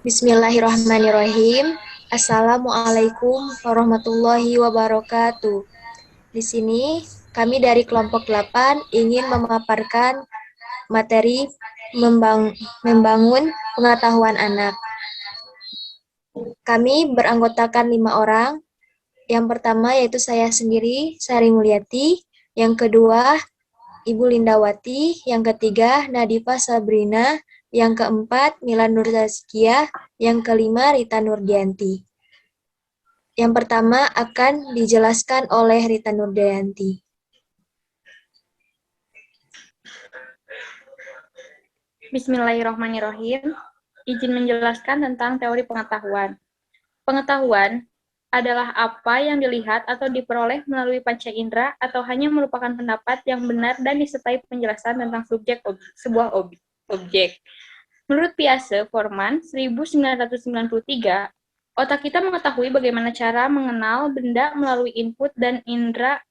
Bismillahirrahmanirrahim. Assalamualaikum warahmatullahi wabarakatuh. Di sini kami dari kelompok 8 ingin memaparkan materi membangun pengetahuan anak. Kami beranggotakan 5 orang. Yang pertama yaitu saya sendiri, Sari Mulyati. Yang kedua, Ibu Lindawati. Yang ketiga, Nadifa Sabrina. Yang keempat, Mila Nurzazkia. Yang kelima, Rita Nurdianti. Yang pertama akan dijelaskan oleh Rita Nurdianti. Bismillahirrahmanirrahim. Izin menjelaskan tentang teori pengetahuan. Pengetahuan adalah apa yang dilihat atau diperoleh melalui panca indera atau hanya merupakan pendapat yang benar dan disertai penjelasan tentang sebuah objek. Menurut Piaget Forman 1993, otak kita mengetahui bagaimana cara mengenal benda melalui input dan indera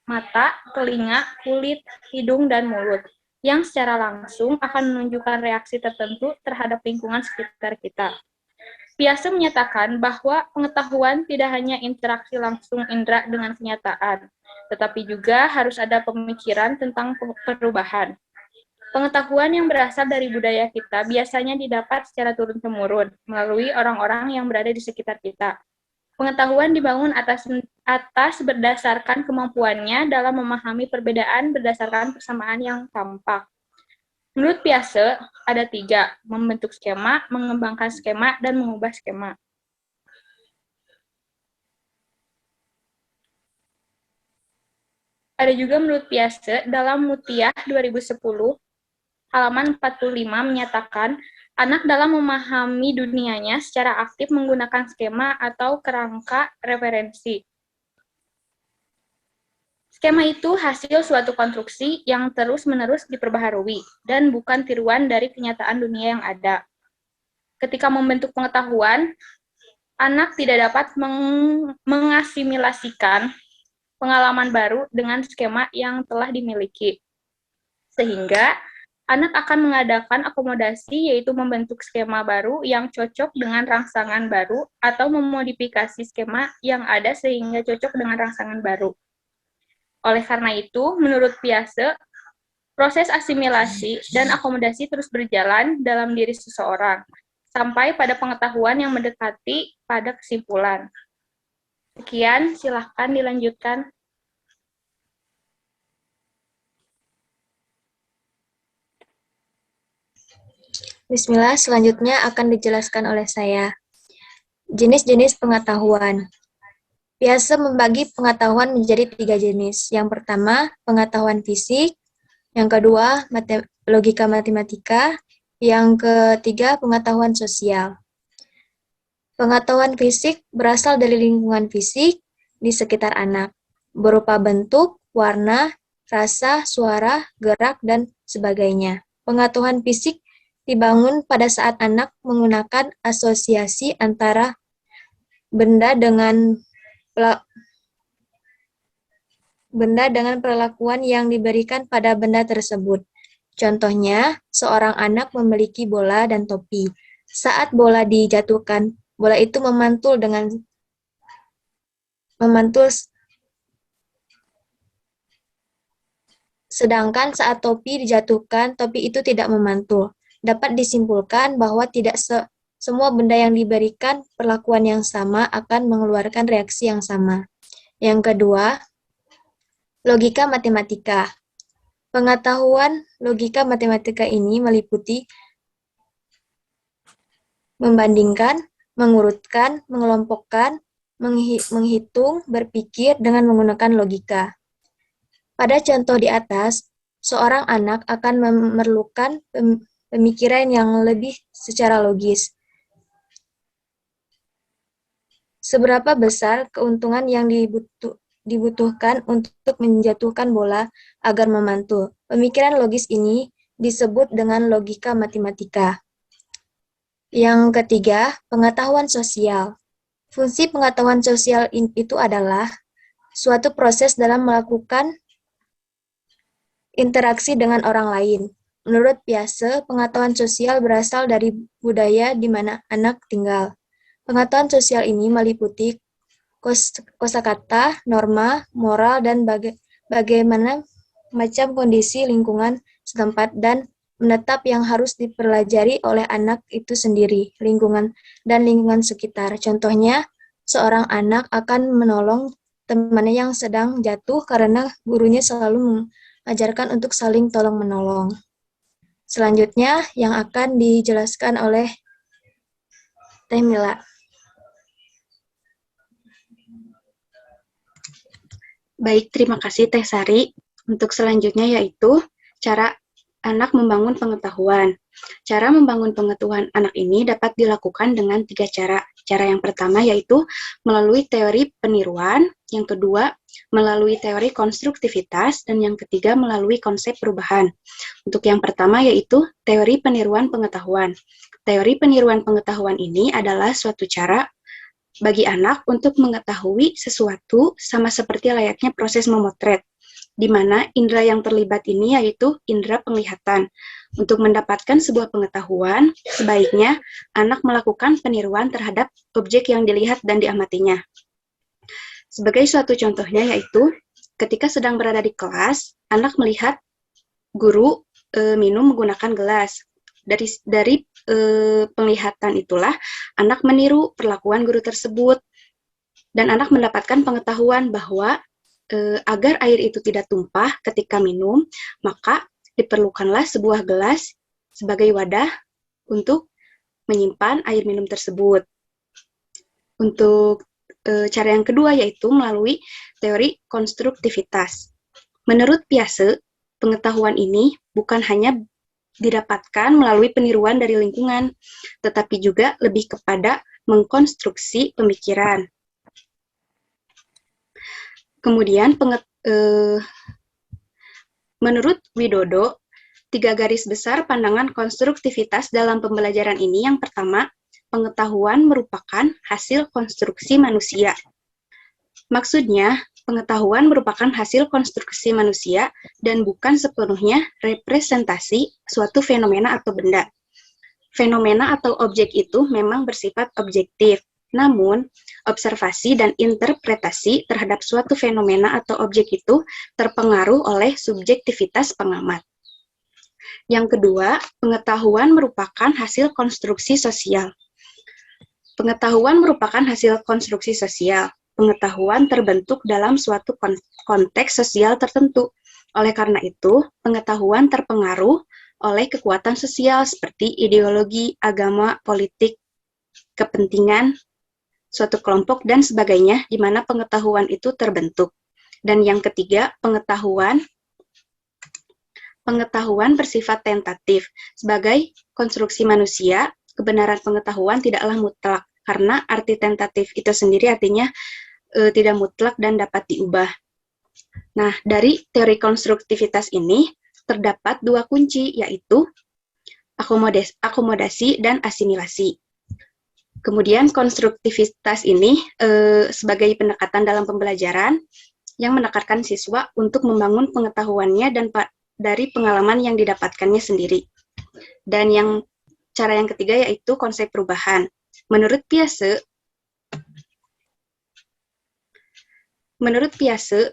mata, telinga, kulit, hidung, dan mulut, yang secara langsung akan menunjukkan reaksi tertentu terhadap lingkungan sekitar kita. Piaget menyatakan bahwa pengetahuan tidak hanya interaksi langsung indera dengan kenyataan, tetapi juga harus ada pemikiran tentang perubahan. Pengetahuan yang berasal dari budaya kita biasanya didapat secara turun-temurun melalui orang-orang yang berada di sekitar kita. Pengetahuan dibangun atas berdasarkan kemampuannya dalam memahami perbedaan berdasarkan persamaan yang tampak. Menurut Piaget, ada 3, membentuk skema, mengembangkan skema, dan mengubah skema. Ada juga menurut Piaget dalam Mutiah 2010, halaman 45 menyatakan, anak dalam memahami dunianya secara aktif menggunakan skema atau kerangka referensi. Skema itu hasil suatu konstruksi yang terus-menerus diperbaharui, dan bukan tiruan dari kenyataan dunia yang ada. Ketika membentuk pengetahuan, anak tidak dapat mengasimilasikan pengalaman baru dengan skema yang telah dimiliki. Sehingga, anak akan mengadakan akomodasi, yaitu membentuk skema baru yang cocok dengan rangsangan baru, atau memodifikasi skema yang ada sehingga cocok dengan rangsangan baru. Oleh karena itu, menurut Piaget, proses asimilasi dan akomodasi terus berjalan dalam diri seseorang, sampai pada pengetahuan yang mendekati pada kesimpulan. Sekian, silahkan dilanjutkan. Bismillah, selanjutnya akan dijelaskan oleh saya. Jenis-jenis pengetahuan. Piaget membagi pengetahuan menjadi 3 jenis. Yang pertama, pengetahuan fisik. Yang kedua, logika matematika. Yang ketiga, pengetahuan sosial. Pengetahuan fisik berasal dari lingkungan fisik di sekitar anak, berupa bentuk, warna, rasa, suara, gerak, dan sebagainya. Pengetahuan fisik dibangun pada saat anak menggunakan asosiasi antara benda dengan perlakuan yang diberikan pada benda tersebut. Contohnya, seorang anak memiliki bola dan topi. Saat bola dijatuhkan, bola itu memantul. Sedangkan saat topi dijatuhkan, topi itu tidak memantul. Dapat disimpulkan bahwa tidak semua benda yang diberikan perlakuan yang sama akan mengeluarkan reaksi yang sama. Yang kedua, logika matematika. Pengetahuan logika matematika ini meliputi membandingkan, mengurutkan, mengelompokkan, menghitung, berpikir dengan menggunakan logika. Pada contoh di atas, seorang anak akan memerlukan pemikiran yang lebih secara logis. Seberapa besar keuntungan yang dibutuhkan untuk menjatuhkan bola agar memantul? Pemikiran logis ini disebut dengan logika matematika. Yang ketiga, pengetahuan sosial. Fungsi pengetahuan sosial itu adalah suatu proses dalam melakukan interaksi dengan orang lain. Menurut Piase, pengetahuan sosial berasal dari budaya di mana anak tinggal. Pengetahuan sosial ini meliputi kosakata, norma, moral, dan bagaimana macam kondisi lingkungan setempat dan menetap yang harus dipelajari oleh anak itu sendiri, lingkungan dan lingkungan sekitar. Contohnya, seorang anak akan menolong temannya yang sedang jatuh karena gurunya selalu mengajarkan untuk saling tolong-menolong. Selanjutnya, yang akan dijelaskan oleh Teh Mila. Baik, terima kasih Teh Sari. Untuk selanjutnya yaitu cara anak membangun pengetahuan. Cara membangun pengetahuan anak ini dapat dilakukan dengan 3 cara. Cara yang pertama yaitu melalui teori peniruan, yang kedua melalui teori konstruktivitas, dan yang ketiga melalui konsep perubahan. Untuk yang pertama yaitu teori peniruan pengetahuan. Teori peniruan pengetahuan ini adalah suatu cara bagi anak untuk mengetahui sesuatu sama seperti layaknya proses memotret, di mana indera yang terlibat ini yaitu indera penglihatan. Untuk mendapatkan sebuah pengetahuan, sebaiknya anak melakukan peniruan terhadap objek yang dilihat dan diamatinya. Sebagai suatu contohnya yaitu, ketika sedang berada di kelas, anak melihat guru minum menggunakan gelas. Dari penglihatan itulah anak meniru perlakuan guru tersebut, dan anak mendapatkan pengetahuan bahwa agar air itu tidak tumpah ketika minum, maka diperlukanlah sebuah gelas sebagai wadah untuk menyimpan air minum tersebut. Untuk cara yang kedua yaitu melalui teori konstruktivitas. Menurut Piase, pengetahuan ini bukan hanya didapatkan melalui peniruan dari lingkungan, tetapi juga lebih kepada mengkonstruksi pemikiran. Kemudian, menurut Widodo, 3 garis besar pandangan konstruktivitas dalam pembelajaran ini. Yang pertama, pengetahuan merupakan hasil konstruksi manusia. Maksudnya, pengetahuan merupakan hasil konstruksi manusia dan bukan sepenuhnya representasi suatu fenomena atau benda. Fenomena atau objek itu memang bersifat objektif, namun observasi dan interpretasi terhadap suatu fenomena atau objek itu terpengaruh oleh subjektivitas pengamat. Yang kedua, pengetahuan merupakan hasil konstruksi sosial. Pengetahuan merupakan hasil konstruksi sosial. Pengetahuan terbentuk dalam suatu konteks sosial tertentu. Oleh karena itu, pengetahuan terpengaruh oleh kekuatan sosial seperti ideologi, agama, politik, kepentingan suatu kelompok, dan sebagainya, di mana pengetahuan itu terbentuk. Dan yang ketiga, pengetahuan bersifat tentatif. Sebagai konstruksi manusia, kebenaran pengetahuan tidaklah mutlak, karena arti tentatif itu sendiri artinya tidak mutlak dan dapat diubah. Nah, dari teori konstruktivitas ini terdapat 2 kunci, yaitu akomodasi dan asimilasi. Kemudian konstruktivitas ini sebagai pendekatan dalam pembelajaran yang menekankan siswa untuk membangun pengetahuannya dan dari pengalaman yang didapatkannya sendiri. Dan cara yang ketiga yaitu konsep perubahan. Menurut Piase,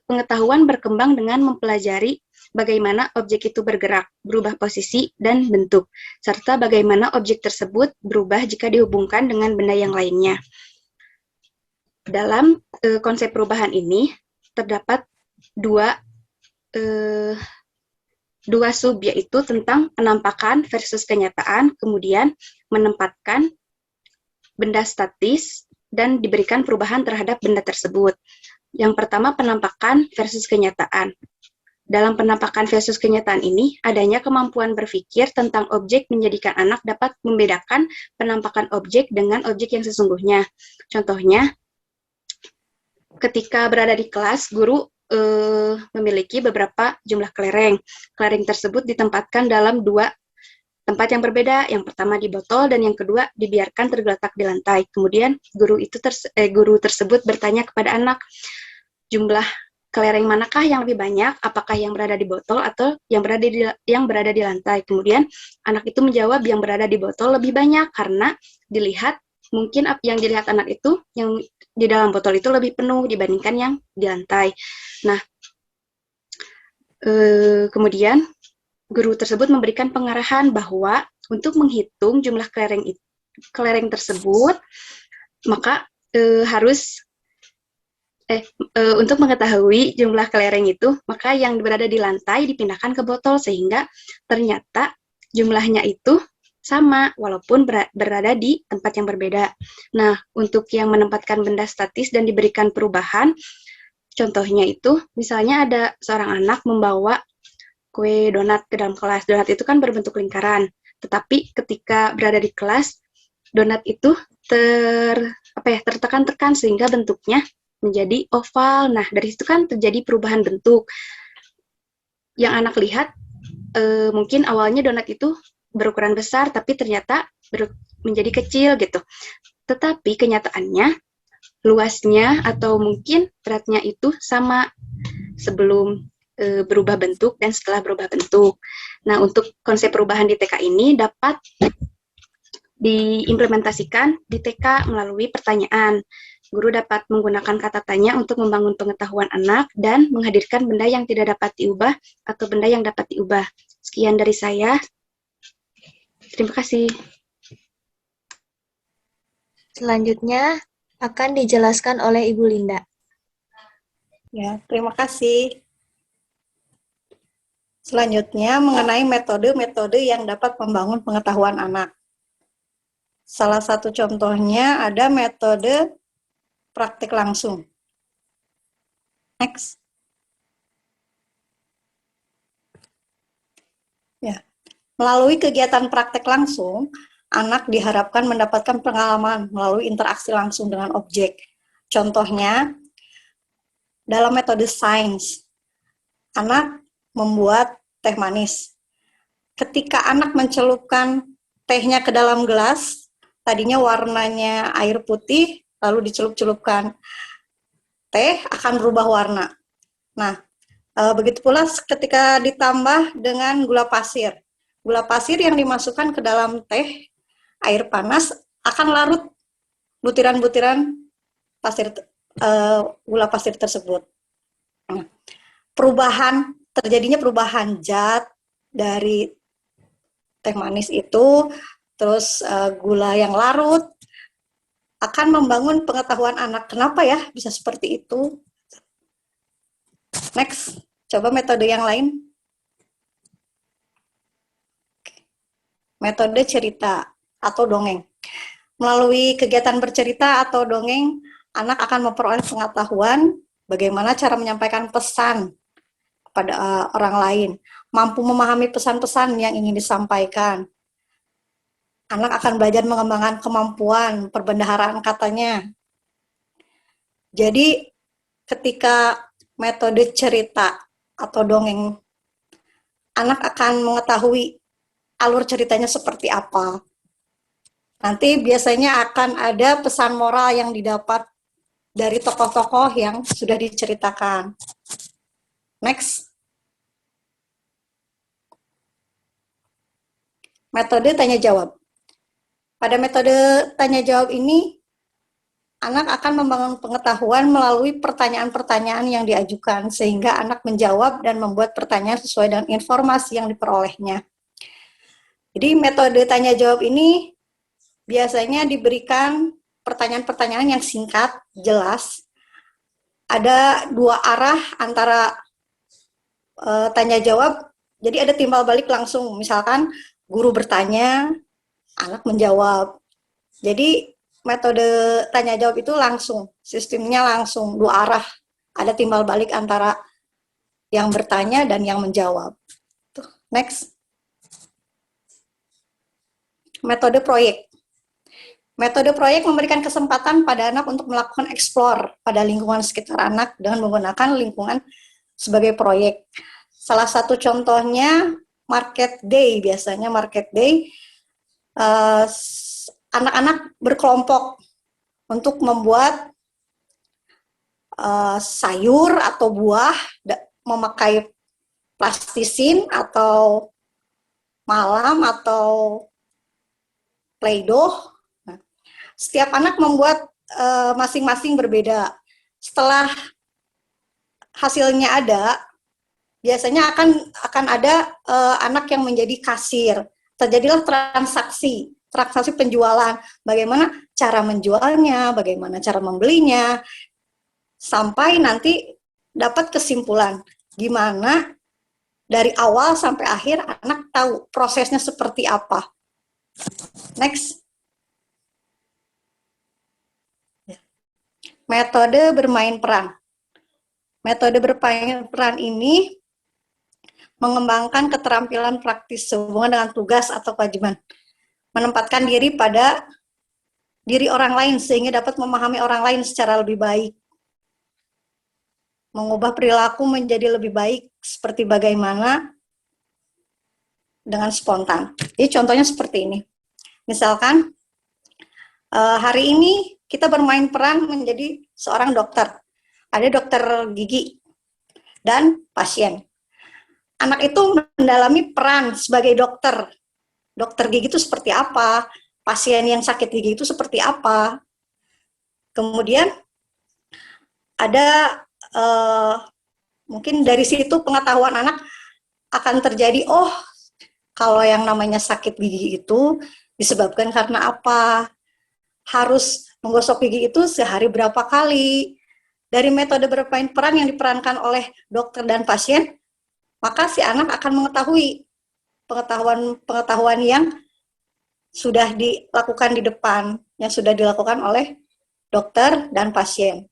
pengetahuan berkembang dengan mempelajari bagaimana objek itu bergerak, berubah posisi dan bentuk, serta bagaimana objek tersebut berubah jika dihubungkan dengan benda yang lainnya. Dalam konsep perubahan ini terdapat dua sub, yaitu tentang penampakan versus kenyataan, kemudian menempatkan benda statis dan diberikan perubahan terhadap benda tersebut. Yang pertama, penampakan versus kenyataan. Dalam penampakan versus kenyataan ini, adanya kemampuan berpikir tentang objek menjadikan anak dapat membedakan penampakan objek dengan objek yang sesungguhnya. Contohnya, ketika berada di kelas, guru memiliki beberapa jumlah kelereng. Kelereng tersebut ditempatkan dalam 2 tempat yang berbeda. Yang pertama di botol dan yang kedua dibiarkan tergeletak di lantai. Kemudian guru tersebut bertanya kepada anak, jumlah kelereng manakah yang lebih banyak, apakah yang berada di botol atau yang berada di lantai. Kemudian anak itu menjawab yang berada di botol lebih banyak karena dilihat mungkin yang dilihat anak itu yang di dalam botol itu lebih penuh dibandingkan yang di lantai. Nah, kemudian guru tersebut memberikan pengarahan bahwa untuk menghitung jumlah kelereng tersebut, maka harus untuk mengetahui jumlah kelereng itu, maka yang berada di lantai dipindahkan ke botol sehingga ternyata jumlahnya itu sama walaupun berada di tempat yang berbeda. Nah, untuk yang menempatkan benda statis dan diberikan perubahan, contohnya itu misalnya ada seorang anak membawa kue donat ke dalam kelas. Donat itu kan berbentuk lingkaran, tetapi ketika berada di kelas, donat itu tertekan-tekan sehingga bentuknya menjadi oval. Nah, dari situ kan terjadi perubahan bentuk. Yang anak lihat, mungkin awalnya donat itu berukuran besar, tapi ternyata menjadi kecil gitu. Tetapi kenyataannya, luasnya atau mungkin beratnya itu sama sebelum berubah bentuk dan setelah berubah bentuk. Nah, untuk konsep perubahan di TK ini dapat diimplementasikan di TK melalui pertanyaan. Guru dapat menggunakan kata tanya untuk membangun pengetahuan anak dan menghadirkan benda yang tidak dapat diubah atau benda yang dapat diubah. Sekian dari saya. Terima kasih. Selanjutnya akan dijelaskan oleh Ibu Linda. Ya, terima kasih. Selanjutnya mengenai metode-metode yang dapat membangun pengetahuan anak. Salah satu contohnya ada metode praktik langsung. Next. Ya. Melalui kegiatan praktek langsung, anak diharapkan mendapatkan pengalaman melalui interaksi langsung dengan objek. Contohnya, dalam metode sains, anak membuat teh manis. Ketika anak mencelupkan tehnya ke dalam gelas, tadinya warnanya air putih, lalu dicelup-celupkan teh, akan berubah warna. Nah, begitu pula ketika ditambah dengan gula pasir. Gula pasir yang dimasukkan ke dalam teh, air panas, akan larut butiran-butiran gula pasir tersebut. Nah, terjadinya perubahan zat dari teh manis itu, terus gula yang larut, akan membangun pengetahuan anak. Kenapa ya bisa seperti itu? Next, coba metode yang lain. Metode cerita atau dongeng. Melalui kegiatan bercerita atau dongeng, anak akan memperoleh pengetahuan bagaimana cara menyampaikan pesan kepada orang lain, mampu memahami pesan-pesan yang ingin disampaikan. Anak akan belajar mengembangkan kemampuan perbendaharaan katanya. Jadi, ketika metode cerita atau dongeng, anak akan mengetahui alur ceritanya seperti apa. Nanti biasanya akan ada pesan moral yang didapat dari tokoh-tokoh yang sudah diceritakan. Next. Metode tanya-jawab. Pada metode tanya-jawab ini, anak akan membangun pengetahuan melalui pertanyaan-pertanyaan yang diajukan, sehingga anak menjawab dan membuat pertanyaan sesuai dengan informasi yang diperolehnya. Jadi metode tanya-jawab ini biasanya diberikan pertanyaan-pertanyaan yang singkat, jelas. Ada dua arah antara tanya-jawab, jadi ada timbal balik langsung. Misalkan guru bertanya, anak menjawab. Jadi metode tanya-jawab itu langsung, sistemnya langsung, dua arah. Ada timbal balik antara yang bertanya dan yang menjawab. Next. Metode proyek. Metode proyek memberikan kesempatan pada anak untuk melakukan explore pada lingkungan sekitar anak dengan menggunakan lingkungan sebagai proyek. Salah satu contohnya market day, biasanya market day, anak-anak berkelompok untuk membuat sayur atau buah, memakai plastisin atau malam atau Play-Doh. Nah, setiap anak membuat masing-masing berbeda. Setelah hasilnya ada, biasanya akan ada anak yang menjadi kasir. Terjadilah transaksi penjualan. Bagaimana cara menjualnya, bagaimana cara membelinya, sampai nanti dapat kesimpulan gimana dari awal sampai akhir anak tahu prosesnya seperti apa. Next. Metode bermain peran. Metode bermain peran ini mengembangkan keterampilan praktis sehubungan dengan tugas atau kewajiban. Menempatkan diri pada diri orang lain sehingga dapat memahami orang lain secara lebih baik. Mengubah perilaku menjadi lebih baik seperti bagaimana dengan spontan. Jadi contohnya seperti ini. Misalkan hari ini kita bermain peran menjadi seorang dokter. Ada dokter gigi dan pasien. Anak itu mendalami peran sebagai dokter. Dokter gigi itu seperti apa? Pasien yang sakit gigi itu seperti apa? Kemudian ada mungkin dari situ pengetahuan anak akan terjadi, oh kalau yang namanya sakit gigi itu disebabkan karena apa? Harus menggosok gigi itu sehari berapa kali? Dari metode bermain peran yang diperankan oleh dokter dan pasien, maka si anak akan mengetahui pengetahuan yang sudah dilakukan di depan, yang sudah dilakukan oleh dokter dan pasien.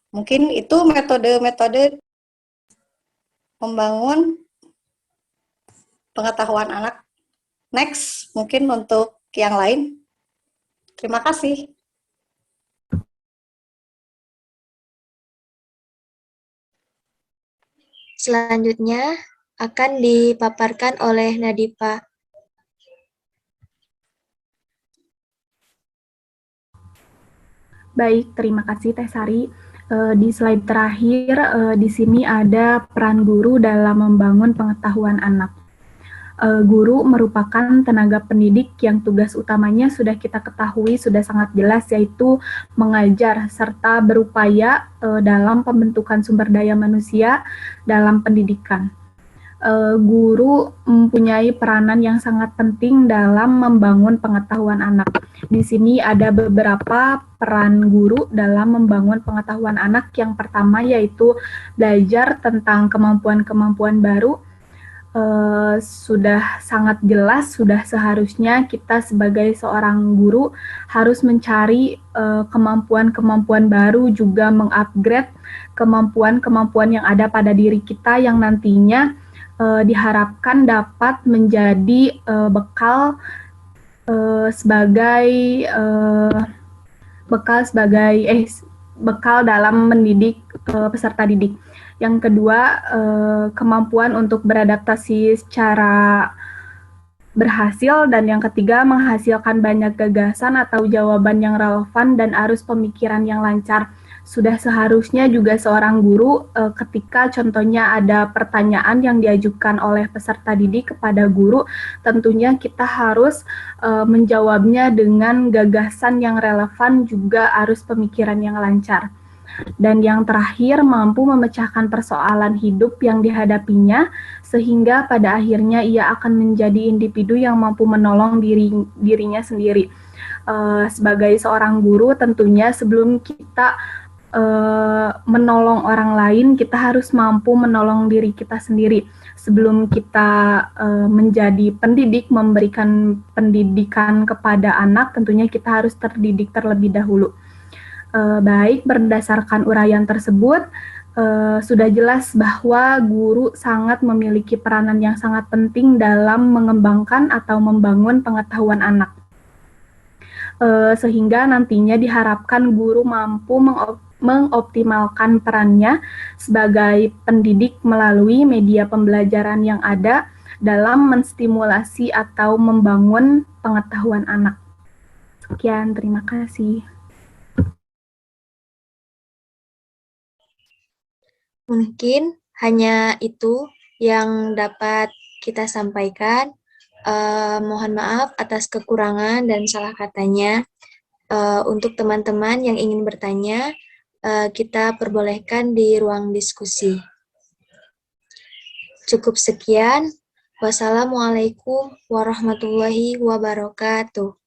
Mungkin itu metode-metode membangun pengetahuan anak. Next, mungkin untuk yang lain. Terima kasih. Selanjutnya akan dipaparkan oleh Nadifa. Baik, terima kasih Teh Sari. Di slide terakhir, di sini ada peran guru dalam membangun pengetahuan anak. Guru merupakan tenaga pendidik yang tugas utamanya sudah kita ketahui, sudah sangat jelas, yaitu mengajar serta berupaya dalam pembentukan sumber daya manusia dalam pendidikan. Guru mempunyai peranan yang sangat penting dalam membangun pengetahuan anak. Di sini ada beberapa peran guru dalam membangun pengetahuan anak. Yang pertama yaitu belajar tentang kemampuan-kemampuan baru. Sudah sangat jelas, sudah seharusnya kita sebagai seorang guru harus mencari kemampuan-kemampuan baru, juga mengupgrade kemampuan-kemampuan yang ada pada diri kita yang nantinya diharapkan dapat menjadi bekal dalam mendidik peserta didik. Yang kedua, kemampuan untuk beradaptasi secara berhasil, dan yang ketiga, menghasilkan banyak gagasan atau jawaban yang relevan dan arus pemikiran yang lancar. Sudah seharusnya juga seorang guru ketika contohnya ada pertanyaan yang diajukan oleh peserta didik kepada guru, tentunya kita harus menjawabnya dengan gagasan yang relevan, juga arus pemikiran yang lancar. Dan yang terakhir, mampu memecahkan persoalan hidup yang dihadapinya, sehingga pada akhirnya ia akan menjadi individu yang mampu menolong dirinya sendiri. Sebagai seorang guru, tentunya sebelum kita menolong orang lain, kita harus mampu menolong diri kita sendiri. Sebelum kita menjadi pendidik, memberikan pendidikan kepada anak, tentunya kita harus terdidik terlebih dahulu. Baik, berdasarkan uraian tersebut, sudah jelas bahwa guru sangat memiliki peranan yang sangat penting dalam mengembangkan atau membangun pengetahuan anak. Sehingga nantinya diharapkan guru mampu mengoptimalkan perannya sebagai pendidik melalui media pembelajaran yang ada dalam menstimulasi atau membangun pengetahuan anak. Sekian, terima kasih. Mungkin hanya itu yang dapat kita sampaikan. Mohon maaf atas kekurangan dan salah katanya. Untuk teman-teman yang ingin bertanya, kita perbolehkan di ruang diskusi. Cukup sekian. Wassalamualaikum warahmatullahi wabarakatuh.